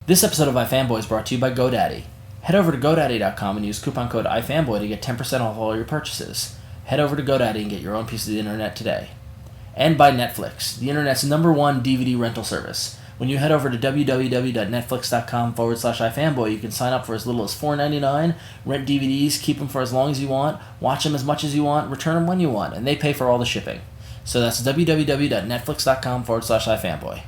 This episode of iFanboy is brought to you by GoDaddy. Head over to GoDaddy.com and use coupon code iFanboy to get 10% off all your purchases. Head over to GoDaddy and get your own piece of the internet today. And by Netflix, the internet's #1 DVD rental service. When you head over to www.netflix.com/iFanboy, you can sign up for as little as $4.99, rent DVDs, keep them for as long as you want, watch them as much as you want, return them when you want, and they pay for all the shipping. So that's www.netflix.com/iFanboy.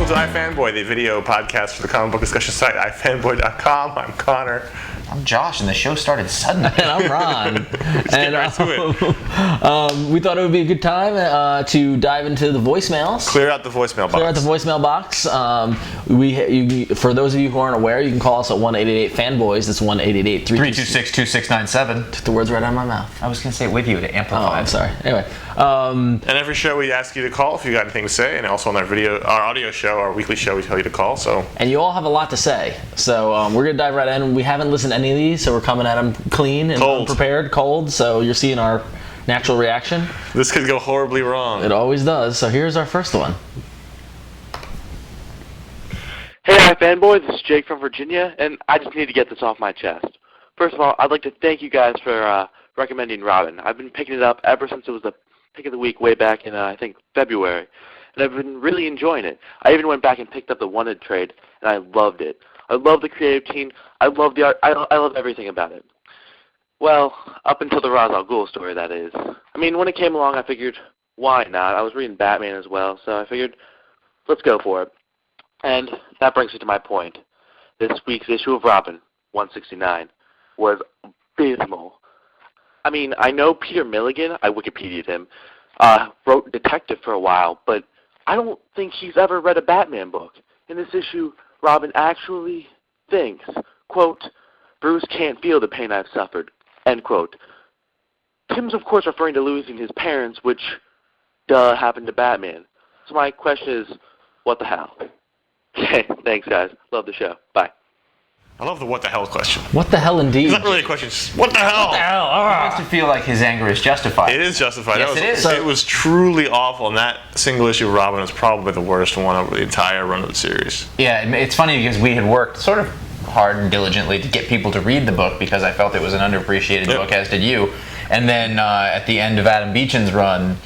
iFanboy, the video podcast for the comic book discussion site, iFanboy.com. I'm Connor. I'm Josh, and the show started suddenly. And I'm Ron. And we thought it would be a good time to dive into the voicemails. Clear out the voicemail box. Clear out the voicemail box. For those of you who aren't aware, you can call us at 1-888-FANBOYS. That's 1-888-326-2697. Took the words right out of my mouth. I was going to say it with you to amplify. Oh, I'm sorry. Anyway. And every show we ask you to call if you got anything to say, and also on our audio show, our weekly show, we tell you to call. And you all have a lot to say, so we're gonna dive right in. We haven't listened to any of these, so we're coming at them clean and unprepared, cold. So you're seeing our natural reaction. This could go horribly wrong. It always does. So here's our first one. Hey, iFanboy, this is Jake from Virginia, and I just need to get this off my chest. First of all, I'd like to thank you guys for recommending Robin. I've been picking it up ever since it was the pick of the week way back in, I think, February. And I've been really enjoying it. I even went back and picked up the Wanted trade, and I loved it. I love the creative team. I love the art. I love everything about it. Well, up until the Ra's al Ghul story, that is. I mean, when it came along, I figured, why not? I was reading Batman as well, so I figured, let's go for it. And that brings me to my point. This week's issue of Robin, 169, was abysmal. I mean, I know Peter Milligan, I Wikipedia'd him, wrote Detective for a while, but I don't think he's ever read a Batman book. In this issue, Robin actually thinks, quote, Bruce can't feel the pain I've suffered, end quote. Tim's, of course, referring to losing his parents, which, happened to Batman. So my question is, what the hell? Okay, thanks, guys. Love the show. Bye. I love the what the hell question. What the hell indeed? It's not really a question, it's what the hell? What the hell? It makes me feel like his anger is justified. It is justified. Yes, it is. It was truly awful, and that single issue of Robin is probably the worst one over the entire run of the series. Yeah, it's funny because we had worked sort of hard and diligently to get people to read the book because I felt it was an underappreciated book, as did you. And then at the end of Adam Beecham's run,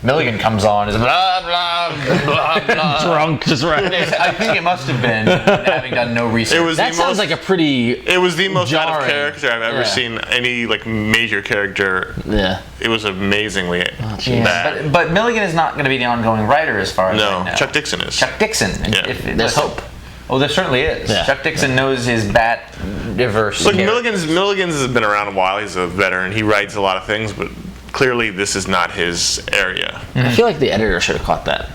Milligan comes on, is blah, blah, blah, blah. Drunk, just right. I think it must have been, having done no research. That sounds like a pretty It was the most jarring. out of character I've ever seen any major character. Yeah. It was amazingly bad. But Milligan is not going to be the ongoing writer as far as I know. Chuck Dixon is. Chuck Dixon. Yeah. There's hope. Oh, there certainly is. Yeah. Chuck Dixon knows his Bat-diverse. Look, Milligan's has been around a while. He's a veteran. He writes a lot of things, but clearly this is not his area. I feel like the editor should have caught that.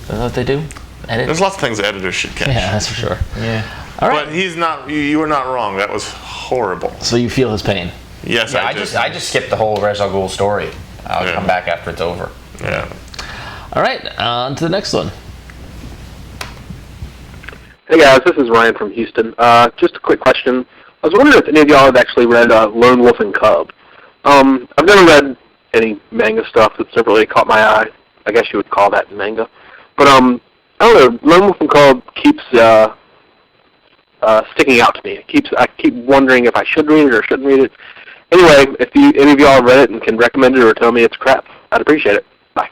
Is that what they do? Edit? There's lots of things the editors should catch. Yeah, that's for sure. Yeah. All right. But he's not. You were not wrong. That was horrible. So you feel his pain? Yes, Yeah, I just skipped the whole Ra's al Ghul story. I'll come back after it's over. Yeah. All right, on to the next one. Hey guys, this is Ryan from Houston. Just a quick question. I was wondering if any of y'all have actually read Lone Wolf and Cub. I've never read any manga stuff that's ever really caught my eye. I guess you would call that manga. But I don't know. Lone Wolf and Cub keeps sticking out to me. I keep wondering if I should read it or shouldn't read it. Anyway, if any of y'all have read it and can recommend it or tell me it's crap, I'd appreciate it. Bye.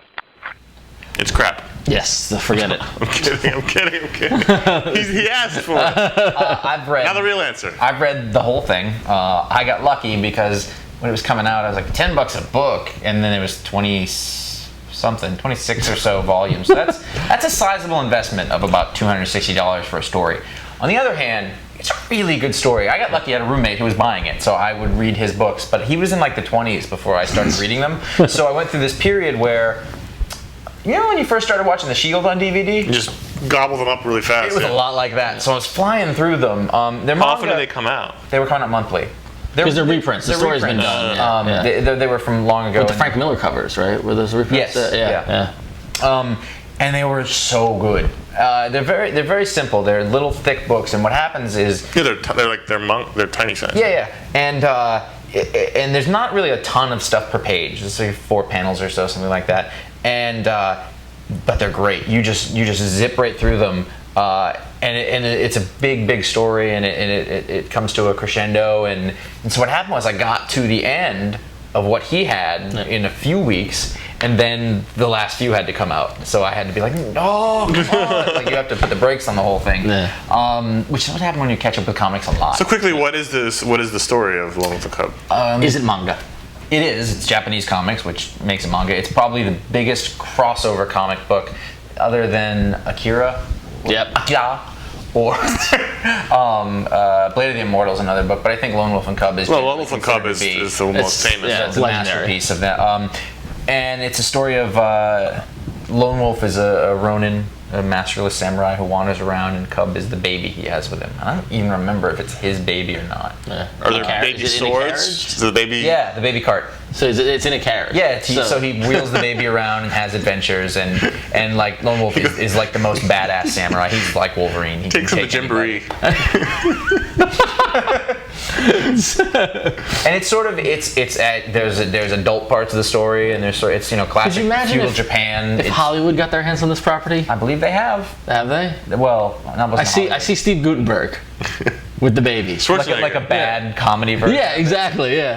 It's crap. Yes, forget it. I'm kidding. He asked for it. I've read. Now the real answer. I've read the whole thing. I got lucky because when it was coming out, I was like $10 a book, and then it was 26 or so volumes. So that's a sizable investment of about $260 for a story. On the other hand, it's a really good story. I got lucky. I had a roommate who was buying it, so I would read his books. But he was in like the 20s before I started reading them. So I went through this period where, you know, when you first started watching The Shield on DVD? You just gobble them up really fast. It was a lot like that. So I was flying through them. How often did they come out? They were coming out monthly. Because they're reprints. The story's been done. They were from long ago. With the Frank Miller covers, right? Were those reprints? Yes. Yeah. And they were so good. They're very simple. They're little thick books, and what happens is they're tiny size. Yeah. And there's not really a ton of stuff per page. It's like 4 panels or so, something like that. And but they're great. You just zip right through them. And it's a big story, and it comes to a crescendo. And so what happened was I got to the end of what he had in a few weeks, and then the last few had to come out. So I had to be like, no, come on. Like, you have to put the brakes on the whole thing. Yeah. Which is what happens when you catch up with comics a lot. So quickly, what is this? What is the story of Wolf and the Cub? Is it manga? It is. It's Japanese comics, which makes it manga. It's probably the biggest crossover comic book, other than Akira. Yep. Akira. Or Blade of the Immortal is another book, but I think Lone Wolf and Cub is. Well, Lone Wolf and Cub is the most famous. Yeah, it's a masterpiece of that. And it's a story of Lone Wolf is a Ronin, a masterless samurai who wanders around, and Cub is the baby he has with him. I don't even remember if it's his baby or not. Yeah. Are there baby swords? The baby. Yeah, the baby cart. So it's in a carriage. Yeah, so he wheels the baby around and has adventures, and like Lone Wolf is like the most badass samurai. He's like Wolverine. He takes him to Jamboree. And it's sort of there's adult parts of the story, and there's it's classic feudal Japan. If Hollywood got their hands on this property, I believe they have. Have they? Well, I see Steve Guttenberg. With the baby. Like a bad comedy version. Yeah, exactly. Yeah.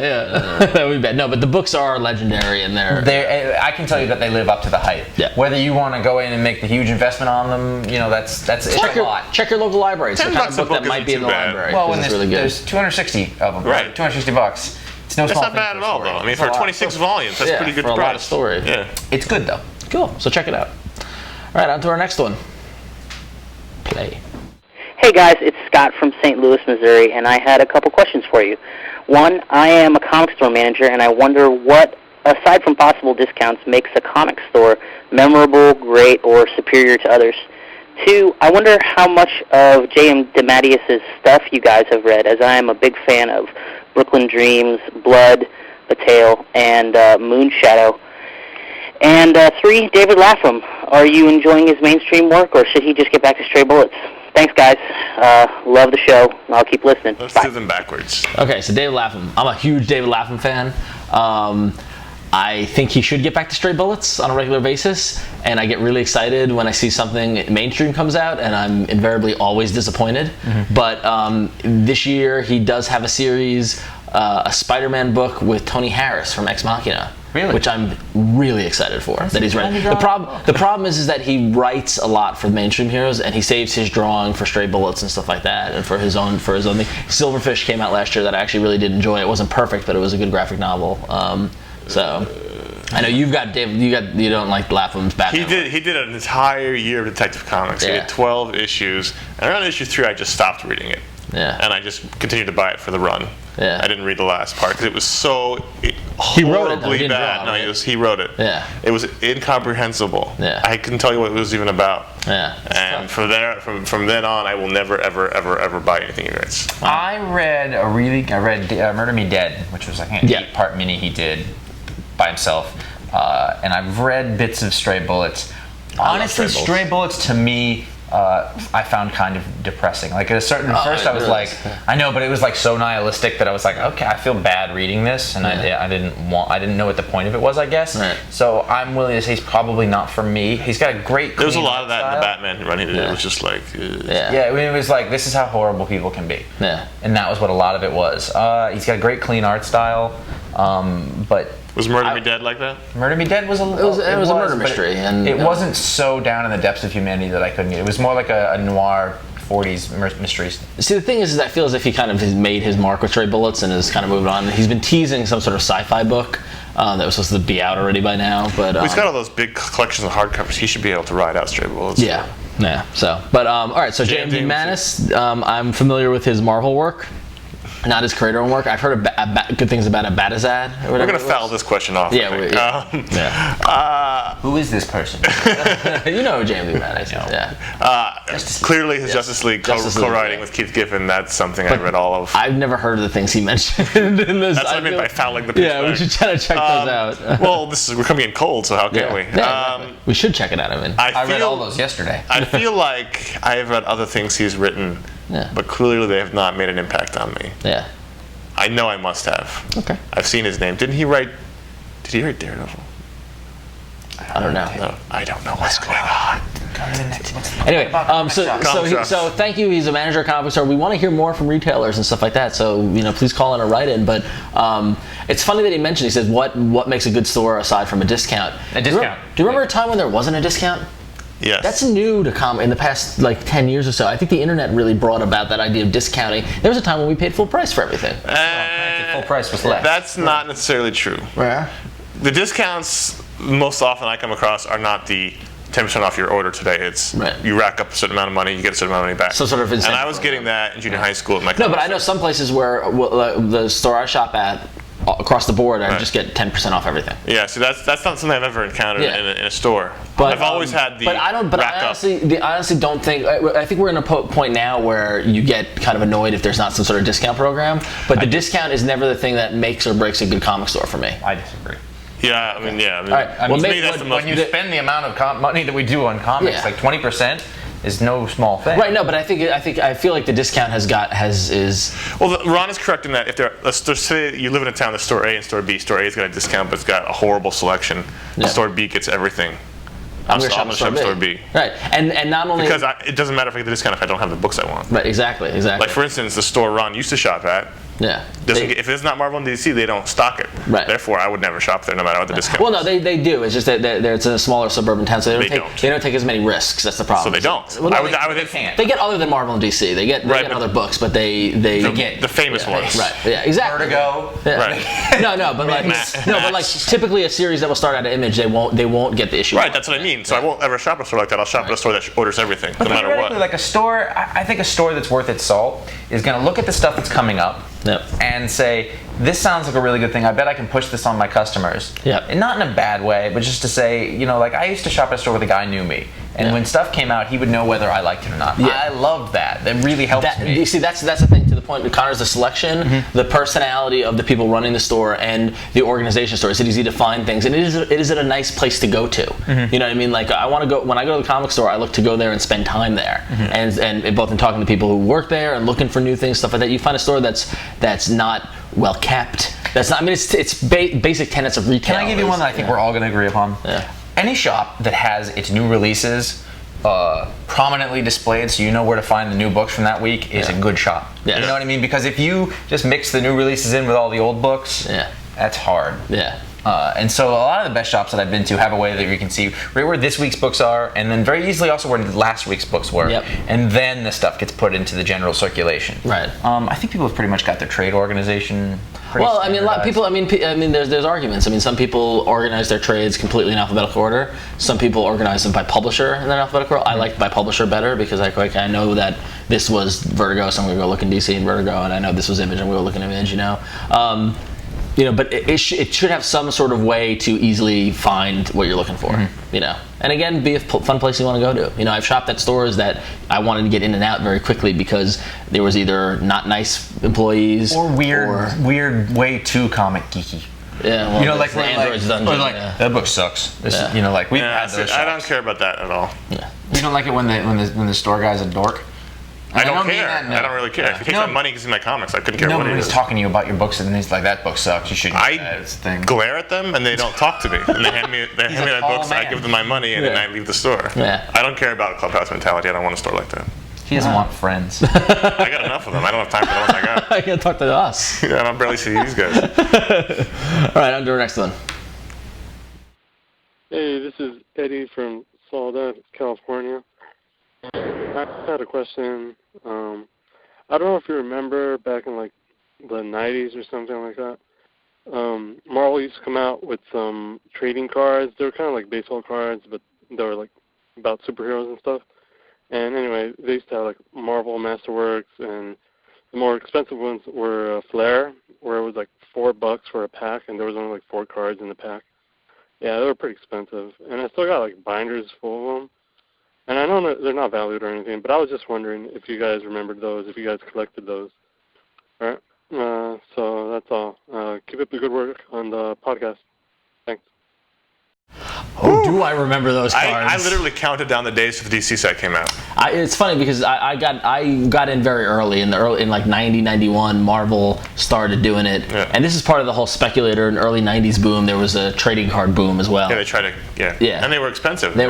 That would be bad. No, but the books are legendary, and I can tell you that they live up to the hype. Yeah. Whether you want to go in and make the huge investment on them, that's it's a lot. Check your local library. It's the kind of book that might be in the library. Well, when there's 260 of them, right? $260. It's no small thing. That's not bad at all, though. I mean, for 26 volumes, that's pretty good for price. A lot of story. Yeah. It's good though. Cool. So check it out. All right, on to our next one. Play. Hey guys, it's Scott from St. Louis, Missouri, and I had a couple questions for you. One, I am a comic store manager, and I wonder what, aside from possible discounts, makes a comic store memorable, great, or superior to others. Two, I wonder how much of J.M. DeMatteis' stuff you guys have read, as I am a big fan of Brooklyn Dreams, Blood, A Tale, and Moonshadow. And three, David Lapham. Are you enjoying his mainstream work, or should he just get back to Stray Bullets? Thanks, guys. Love the show. I'll keep listening. Let's Bye. do them backwards. Okay, so David Lapham. I'm a huge David Lapham fan. I think he should get back to Stray Bullets on a regular basis, and I get really excited when I see something mainstream comes out, and I'm invariably always disappointed. Mm-hmm. But this year he does have a series, a Spider-Man book with Tony Harris from Ex Machina. Really? Which I'm really excited for. That he's writing. The problem is that he writes a lot for the mainstream heroes, and he saves his drawing for Stray Bullets and stuff like that, and for his own thing. Silverfish came out last year that I actually really did enjoy. It wasn't perfect, but it was a good graphic novel. So I know you don't like Lapham's Batman. He did an entire year of Detective Comics. Yeah. He did 12 issues, and around issue 3 I just stopped reading it. Yeah. And I just continued to buy it for the run. Yeah. I didn't read the last part because it was so he wrote it, horribly bad. No, he wrote it. Yeah. It was incomprehensible. Yeah. I couldn't tell you what it was even about. Yeah. And from then on, I will never ever buy anything he writes. I read Murder Me Dead, which was like an 8-part mini he did by himself, and I've read bits of Stray Bullets. Honestly, Stray Bullets to me, I found kind of depressing. Like at a certain first, I was like, I know, but it was like so nihilistic that I was like, okay, I feel bad reading this, and I didn't know what the point of it was, I guess. Right. So I'm willing to say he's probably not for me. He's got a great. There was a lot of that in the Batman run he did. It was just like, I mean, it was like, this is how horrible people can be. Yeah. And that was what a lot of it was. He's got a great clean art style, but. Was Murder Me Dead like that? Murder Me Dead was a murder mystery, and it wasn't so down in the depths of humanity that I couldn't get. It was more like a noir 40s mysteries. See, the thing is I feel as if he kind of has made his mark with Stray Bullets and has kind of moved on. He's been teasing some sort of sci-fi book that was supposed to be out already by now, but he's got all those big collections of hardcovers. He should be able to ride out Stray Bullets. Yeah. So, but all right. So J.M. DeMatteis, I'm familiar with his Marvel work. Not his creator own work. I've heard good things about Abatazad. We're going to foul this question off. Yeah. who is this person? You know who Jamie DeMatteis is. Yeah. Clearly, his Justice League co-writing yeah. with Keith Giffen. That's something I read all of. I've never heard of the things he mentioned in this. That's what I mean by fouling the pitch. Yeah, we should try to check those out. Well, we're coming in cold, so how can we? Yeah, exactly. We should check it out. I mean, I read all those yesterday. I feel like I have read other things he's written, but clearly they have not made an impact on me. Yeah. I know I must have. Okay. I've seen his name. Did he write Daredevil? I don't know. No, I don't know what's going on. Anyway, so thank you. He's a manager at comic book store. We want to hear more from retailers and stuff like that. So please call in or write in. But it's funny that he mentioned. He says, "What makes a good store aside from a discount?" A discount. Do you remember a time when there wasn't a discount? Yes. That's new to comic in the past 10 years or so. I think the internet really brought about that idea of discounting. There was a time when we paid full price for everything. Full price was less. That's not necessarily true. Yeah. The discounts most often I come across are not the 10% off your order today. It's you rack up a certain amount of money, you get a certain amount of money back. So sort of incentive. And I was getting that in junior high school at my No, but I know some places where the store I shop at, across the board, I just get 10% off everything. Yeah, so that's not something I've ever encountered in a store. But I've always had the I honestly don't think. I think we're in a point now where you get kind of annoyed if there's not some sort of discount program. But the discount is never the thing that makes or breaks a good comic store for me. I disagree. Yeah, I mean, All right. When you spend the amount of money that we do on comics, like 20%. Is no small thing. Right. No, but I feel like the discount is. Well, Ron is correct in that if let's say you live in a town, there's store A and store B. Store A's got a discount, but it's got a horrible selection. Yeah. Store B gets everything. I'm going to shop store B. Right, and not only because it doesn't matter if I get the discount if I don't have the books I want. Right. Exactly. Like for instance, the store Ron used to shop at. Yeah. If it's not Marvel and DC, they don't stock it. Right. Therefore, I would never shop there, no matter what the discount. Well, no, they do. It's just that it's a smaller suburban town, so they don't take as many risks. That's the problem. So they don't. Well, no, they can't. They get other than Marvel and DC. They get other books, but they get the famous ones. Right. Yeah. Exactly. Vertigo. Yeah. Right. No, but typically a series that will start out of Image, they won't get the issue. Right. That's what I mean. So I won't ever shop at a store like that. I'll shop at a store that orders everything, no matter what. Like a store, I think a store that's worth its salt is going to look at the stuff that's coming up. Yep. And say, this sounds like a really good thing. I bet I can push this on my customers. Yep. And not in a bad way, but just to say, I used to shop at a store where the guy knew me. And when stuff came out, he would know whether I liked it or not. Yeah. I loved that. That really helps me. You see, that's the thing. To the point, Connor's the selection, the personality of the people running the store, and the organization store. Is it easy to find things? And is it a nice place to go to? You know what I mean? Like I want to go when I go to the comic store. I look to go there and spend time there, and both in talking to people who work there and looking for new things, stuff like that. You find a store that's not well kept. That's not. I mean, it's basic tenets of retail. Can I give you one that I think we're all going to agree upon? Yeah. Any shop that has its new releases prominently displayed so you know where to find the new books from that week is a good shop. Yeah. You know what I mean? Because if you just mix the new releases in with all the old books, that's hard. Yeah. And so a lot of the best shops that I've been to have a way that you can see right where this week's books are, and then very easily also where last week's books were. Yep. And then the stuff gets put into the general circulation. Right. I think people have pretty much got their trade organization. Well, I mean, a lot of people. I mean, there's arguments. I mean, some people organize their trades completely in alphabetical order. Some people organize them by publisher in alphabetical order. I like by publisher better because I know that this was Vertigo, so I'm gonna go look in DC and Vertigo, and I know this was Image, and we'll go look in Image. But it should have some sort of way to easily find what you're looking for. And again, be a fun place you want to go to. I've shopped at stores that I wanted to get in and out very quickly because there was either not nice employees or weird way too comic geeky. Yeah, well, like Android's Dungeon. That book sucks. We've had those shops. I don't care about that at all. Yeah. You don't like it when the store guy's a dork? I don't care. I don't really care. If he takes my money because he's my comics, I couldn't care what it is. He's talking to you about your books and he's like, that book sucks. You shouldn't do that. It's a thing. Glare at them and they don't talk to me. And they hand me my books, I give them my money, and then I leave the store. Yeah. I don't care about clubhouse mentality. I don't want a store like that. He doesn't want friends. I got enough of them. I don't have time for the ones I got. I gotta talk to us. I don't barely see these guys. All right, on to our next one. Hey, this is Eddie from Soledad, California. I had a question. I don't know if you remember back in the 90s or something like that. Marvel used to come out with some trading cards. They were kind of like baseball cards, but they were about superheroes and stuff. And anyway, they used to have Marvel Masterworks, and the more expensive ones were Flair, where it was $4 for a pack, and there was only 4 cards in the pack. Yeah, they were pretty expensive, and I still got like binders full of them. And I know that they're not valued or anything, but I was just wondering if you guys remembered those, if you guys collected those. All right. So that's all. Keep up the good work on the podcast. Thanks. Oh, do I remember those cards? I literally counted down the days till the DC set came out. It's funny because I got in very early in like 90, 91. Marvel started doing it, and this is part of the whole speculator and early 90s boom. There was a trading card boom as well. Yeah, they tried to. Yeah. And they were expensive. They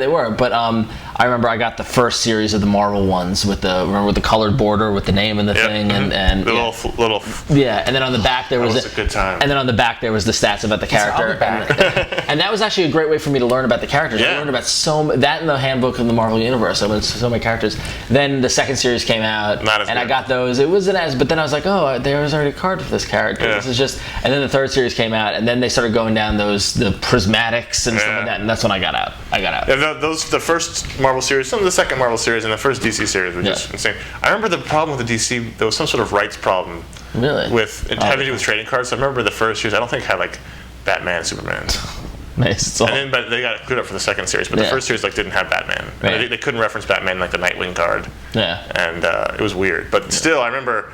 were. But I remember I got the first series of the Marvel ones with the colored border with the name and the thing and the little. Yeah, and then on the back there was a good time. And then on the back there was the stats about the character. And that was actually a great way for me to learn about the characters. I learned about that in the handbook of the Marvel Universe. I went to so many characters. Then the second series came out, and I got those. It wasn't but then I was like, oh, there was already a card for this character. Yeah. This is just. And then the third series came out, and then they started going down the prismatics and stuff like that, and that's when I got out. Yeah, the first Marvel series, some of the second Marvel series, and the first DC series were just insane. I remember the problem with the DC. There was some sort of rights problem. Really? With having to do with trading cards. So I remember the first series. I don't think had like Batman, Superman. Nice. But they got it cleared up for the second series. But the first series didn't have Batman. Right. They couldn't reference Batman like the Nightwing card. Yeah. And it was weird. But still, I remember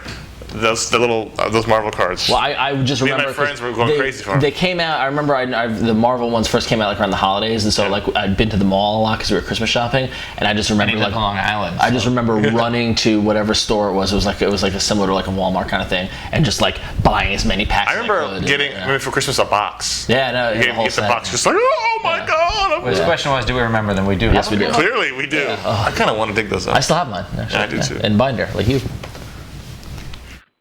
those Marvel cards. Well, I just remember my friends were going crazy for them. They came out. I remember the Marvel ones first came out like around the holidays, and so like I'd been to the mall a lot because we were Christmas shopping, and I just remember like Long Island. I just remember running to whatever store it was. It was like a similar to like a Walmart kind of thing, and just like buying as many packs. I remember getting for Christmas a box. Yeah, no, you get the box, just like oh my god. The question was, do we remember them? We do. Yes, we do. Clearly, we do. Yeah. I kind of want to dig those up. I still have mine. Actually. Yeah, I do too. And binder like you.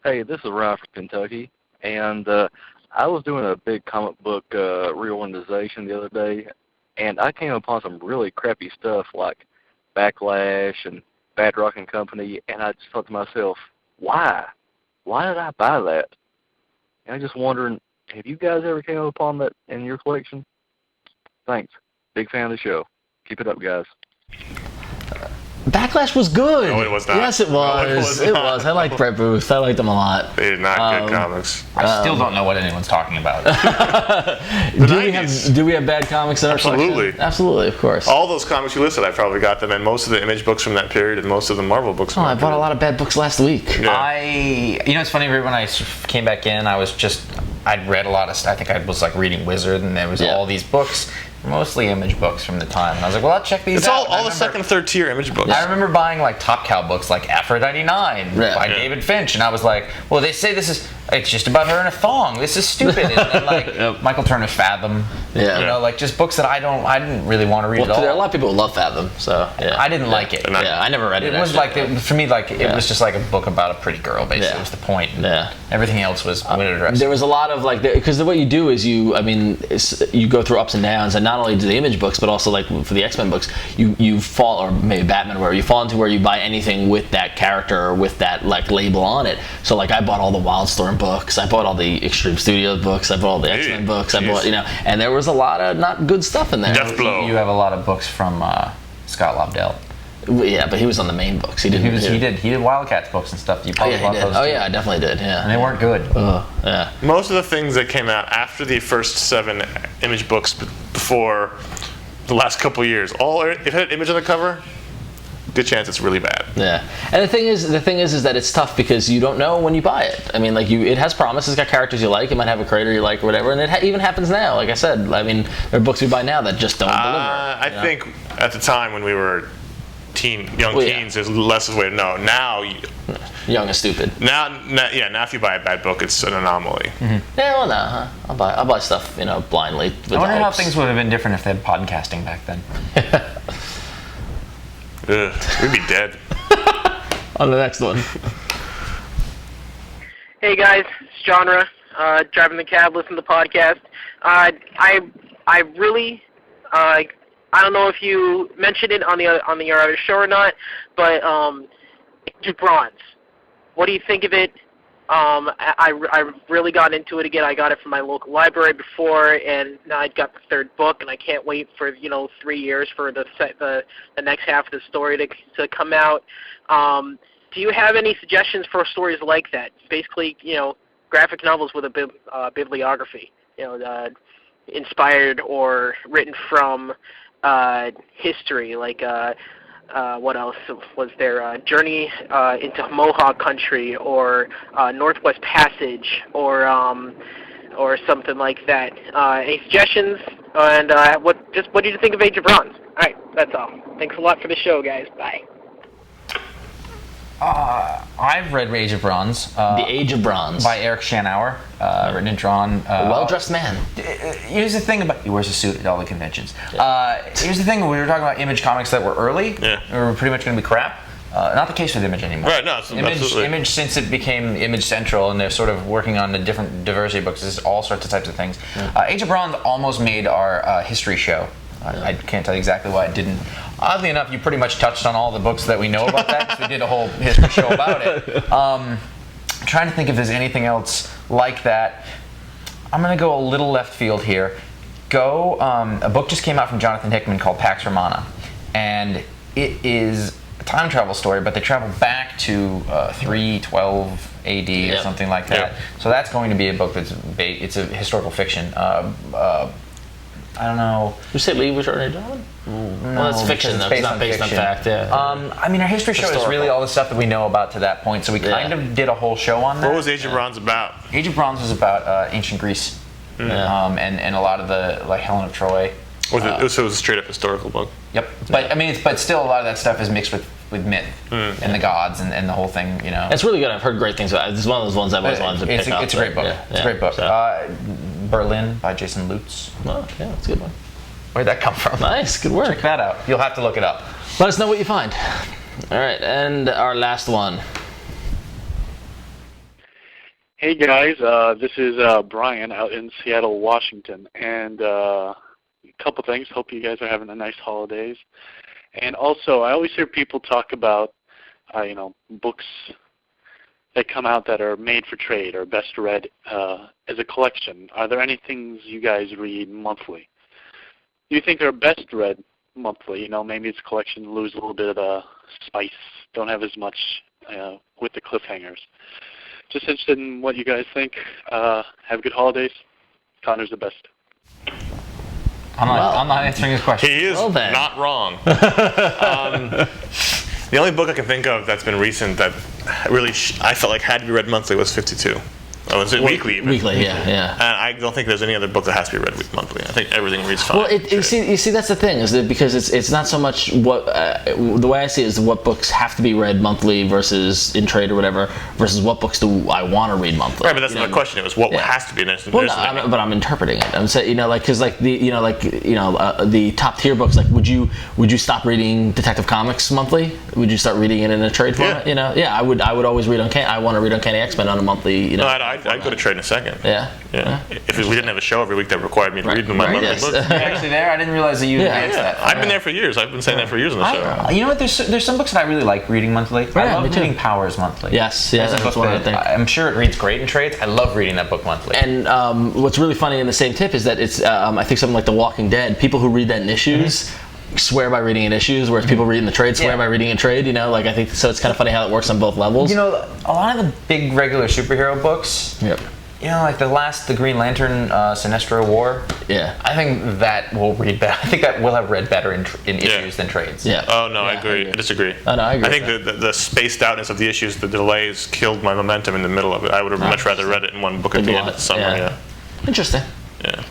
Hey, this is Raph from Kentucky, and I was doing a big comic book reorganization the other day, and I came upon some really crappy stuff like Backlash and Bad Rock and Company, and I just thought to myself, why? Why did I buy that? And I'm just wondering, have you guys ever came upon that in your collection? Thanks. Big fan of the show. Keep it up, guys. Backlash was good. No, it was not. Yes, it was. It was. I liked Brett Booth. I liked him a lot. They did not good comics. I still don't know what anyone's talking about. Do we have bad comics in our Absolutely. section? Absolutely, of course. All those comics you listed, I probably got them, and most of the Image books from that period, and most of the Marvel books from that I bought a lot of bad books last week. Yeah. It's funny, when I came back in, I'd read a lot of stuff. I think I was like reading Wizard, and there was all these books. Mostly Image books from the time. And I was like, well, I'll check these out. It's all the second, third tier Image books. I remember buying like Top Cow books like Aphrodite 9 by David Finch. And I was like, well, they say it's just about her in a thong. This is stupid. And like Michael Turner's Fathom. Yeah. Like just books that I didn't really want to read at all. There are a lot of people who love Fathom, so I didn't like it. I never read it. It was for me, it was just like a book about a pretty girl, basically. It was the point. Yeah. Everything else was interesting. There was a lot of because what you do is you go through ups and downs, and not only do the Image books, but also like for the X-Men books, you fall, or maybe Batman, where you fall into where you buy anything with that character or with that like label on it. So like I bought all the Wildstorm books, I bought all the Extreme Studios books, I bought all the X-Men books, I bought and there was a lot of not good stuff in there. Deathblow. You have a lot of books from Scott Lobdell. Yeah, but he was on the main books. He did Wildcats books and stuff. You probably bought those. Oh yeah, I definitely did. Yeah, and they weren't good. Yeah. Most of the things that came out after the first 7 Image books before the last couple years, if it had an Image on the cover, good chance it's really bad. Yeah, and the thing is that it's tough because you don't know when you buy it. I mean, it has promise. It's got characters you like. It might have a creator you like or whatever, and it even happens now. Like I said, I mean, there are books we buy now that just don't deliver. I think at the time when we were young teens, there's less of a way to know. Now, young and stupid. Now if you buy a bad book, it's an anomaly. Mm-hmm. Yeah, well, no, I'll buy stuff, blindly. I wonder how things would have been different if they had podcasting back then. We'd be dead. On the next one. Hey guys, it's Chanra. Driving the cab, listening to the podcast. I really. I don't know if you mentioned it on the other show or not, but Bronze. What do you think of it? I really got into it again. I got it from my local library before, and now I got the 3rd book, and I can't wait for 3 years for the next half of the story to come out. Do you have any suggestions for stories like that? Basically, graphic novels with a bibliography. inspired or written from history, like what else was there? Journey into Mohawk Country, or Northwest Passage, or something like that. Any suggestions? And what did you think of Age of Bronze? All right, that's all. Thanks a lot for the show, guys. Bye. I've read Age of Bronze. The Age of Bronze. By Eric Shanower, written and drawn. A well-dressed man. Here's the thing about... He wears a suit at all the conventions. Here's the thing, when we were talking about Image comics that were early, were pretty much going to be crap. Not the case with Image anymore. Right, no, absolutely. Image, since it became Image Central, and they're sort of working on the different diversity books, there's all sorts of types of things. Age of Bronze almost made our history show. I can't tell you exactly why it didn't. Oddly enough, you pretty much touched on all the books that we know about that, because we did a whole history show about it. I'm trying to think if there's anything else like that. I'm going to go a little left field here. A book just came out from Jonathan Hickman called Pax Romana, and it is a time travel story, but they travel back to 312 AD or something like that. So that's going to be a book that's it's a historical fiction. I don't know. You say Lee was already done? No, well, that's fiction, though. It's not based on fact. I mean, our history show is really all the stuff that we know about to that point, so we kind of did a whole show on that. What was Age of Bronze about? Age of Bronze was about ancient Greece, and a lot of the, like, Helen of Troy. So it was a straight-up historical book? Yep. But, I mean, but still a lot of that stuff is mixed with myth and the gods and the whole thing, you know. It's really good. I've heard great things about it. It's one of those ones I've always wanted to pick up. It's a great book. It's a great book. Berlin by Jason Lutz. Oh, yeah, that's a good one. Where'd that come from? Nice, good work. Check that out. You'll have to look it up. Let us know what you find. All right, and our last one. Hey guys, this is Brian out in Seattle, Washington, and a couple things. Hope you guys are having a nice holidays. And also, I always hear people talk about, books that come out that are made for trade or best read as a collection. Are there any things you guys read monthly? Do you think they're best read monthly? Maybe it's a collection, lose a little bit of the spice, don't have as much with the cliffhangers. Just interested in what you guys think. Have good holidays. Connor's the best. I'm not answering his question. He is not wrong. The only book I can think of that's been recent that really I felt like had to be read monthly was 52. Oh, is it weekly? Even? Weekly, yeah. And I don't think there's any other book that has to be read monthly. I think everything reads fine. Well, you see, that's the thing, is that because it's not so much what the way I see it is what books have to be read monthly versus in trade or whatever, versus what books do I want to read monthly. Right, but that's not the question. It was what has to be. Well, no, but I'm interpreting it. I'm saying, because the top tier books, like would you stop reading Detective Comics monthly? Would you start reading it in a trade format? I would always read I want to read Uncanny X-Men on a monthly. I'd go to trade in a second. Yeah. If we didn't have a show every week that required me to read my monthly books. You're actually there? I didn't realize that you advanced that. I've been there for years. I've been saying that for years on the show. You know what? There's some books that I really like reading monthly. I love reading Powers monthly. Yes, that's one I think. I'm sure it reads great in trades. I love reading that book monthly. And what's really funny in the same tip is that it's I think something like The Walking Dead. People who read that in issues swear by reading in issues, whereas people reading the trade swear by reading in trade. I think so. It's kind of funny how it works on both levels. A lot of the big regular superhero books. Yep. Like the Green Lantern Sinestro War. Yeah. I think that will read better. I think that will have read better in issues than trades. Yeah. Oh no, I agree. I disagree. Oh no, I agree. I think the spaced outness of the issues, the delays, killed my momentum in the middle of it. I would have much rather read it in one book at the end of the summer. Yeah. Interesting. Yeah.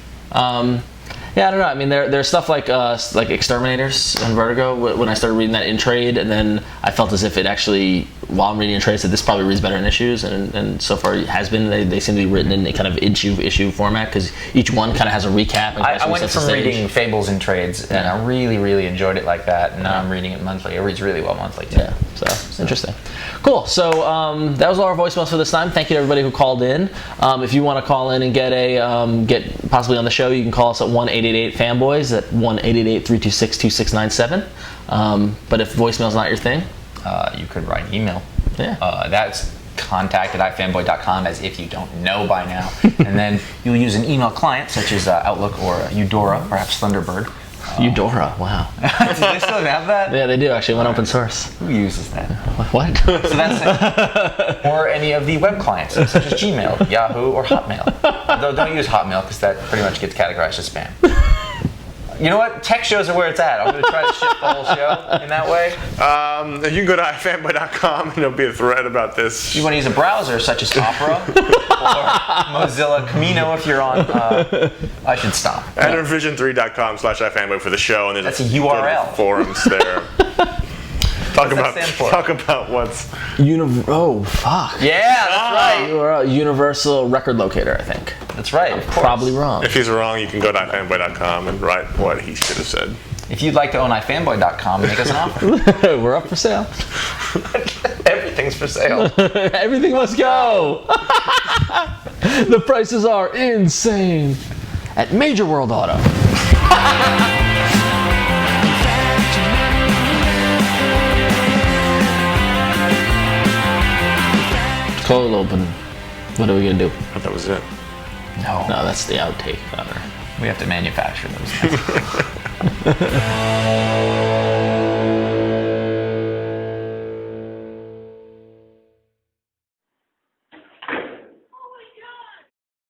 Yeah, I don't know. I mean, there's stuff like Exterminators and Vertigo when I started reading that in trade, and then I felt as if it actually, while I'm reading in trade, said this probably reads better in issues, and so far it has been. They seem to be written in a kind of issue format because each one kind of has a recap. And I went from reading Fables in trades, and I really, really enjoyed it like that, and now I'm reading it monthly. It reads really well monthly too. Yeah, so it's interesting. Cool. So that was all our voicemails for this time. Thank you to everybody who called in. If you want to call in and get possibly on the show, you can call us at 1-888-FANBOYS at 1-888-326-2697. But if voicemail's not your thing, you could write an email. Yeah. That's contact@ifanboy.com, as if you don't know by now. And then you'll use an email client such as Outlook or Eudora, perhaps Thunderbird. Eudora, wow. Do they still have that? Yeah, they do actually. Went open source. Who uses that? What? So that's it. Or any of the web clients, such as Gmail, Yahoo, or Hotmail. Though don't use Hotmail because that pretty much gets categorized as spam. You know what? Tech shows are where it's at. I'm going to try to shift the whole show in that way. You can go to iFanboy.com and there'll be a thread about this. If you want to use a browser such as Opera or Mozilla Camino if you're on, I should stop. And revision3.com/iFanboy for the show. And that's a URL. Forums there. Talk about what's... Oh, fuck. Yeah, that's right. URL, Universal Record Locator, I think. That's right. I'm probably wrong. If he's wrong, you can go to iFanboy.com and write what he should have said. If you'd like to own iFanboy.com, make us an offer. We're up for sale. Everything's for sale. Everything must go. The prices are insane at Major World Auto. Cold open. What are we gonna do? I thought that was it. No, that's the outtake. We have to manufacture those.